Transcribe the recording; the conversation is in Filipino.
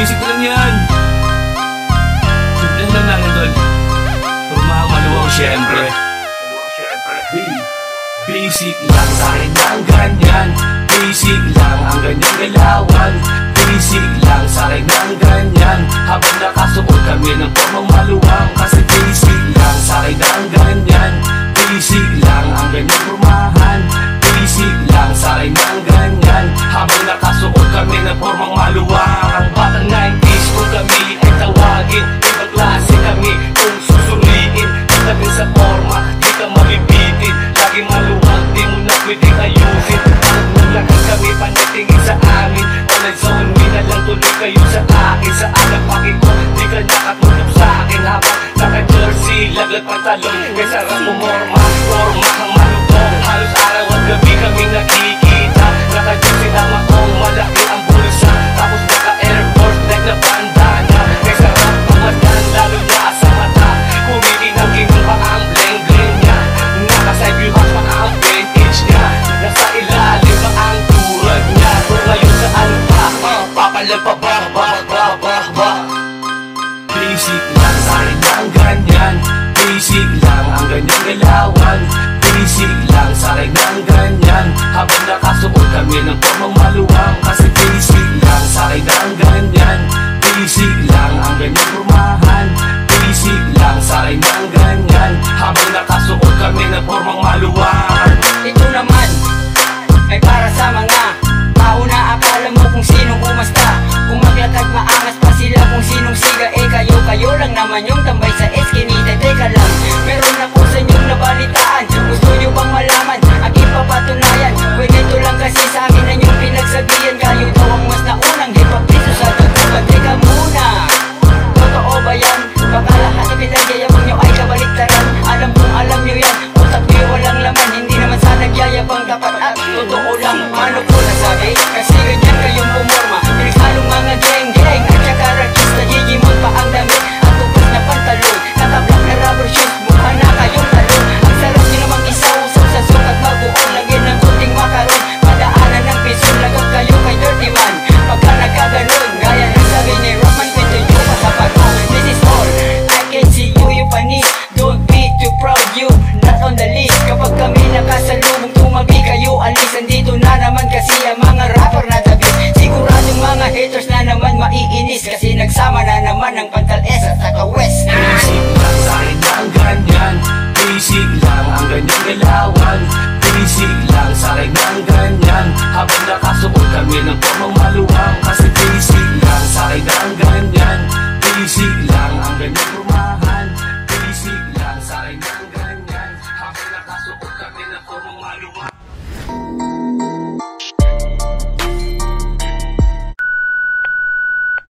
basic lang yan. Simple lang natin tol. Pormahan maluwang syempre. Basic lang sa'kin ang ganyan. Basic lang ang ganyang galawan. Basic lang sa'kin ang ganyan. Habang nakasuot kami ng pormang maluwang. Kasi basic lang sa'kin ang ganyan. Basic lang ang ganyang pormahan. Basic lang sa'kin ang ganyan. Habang nakasuot kami ng pormang maluwang. Batang 90s kung kami ay tawagin, ibang klase kami kung susuriin. Kami sa porma, di ka mabibitin. Lagi maluwag, di mo na pwedeng ayusin. Ang nulakan kami, panatingin sa amin. Online zone, na lang tuloy kayo sa akin. Sa anak paki ko, di ka nakatulog sa akin. Habang naka-jersey, laglag pantalon. Kaya sarap mo morma, forma kang malutong. Halos araw at gabi kami nakikita. Naka-jersey na maong malaki ang bulsa. Tapos naka-Air Force, leg na bandana. Kaya sarap pamatan, lalo na sa mata. Kumikinang-kinang pa ang bling-bling niya. Naka-side view hat pa ang vintage niya. Nasa ilalim pa ang turad niya. Kung ngayon saan pa, papalag pa ba?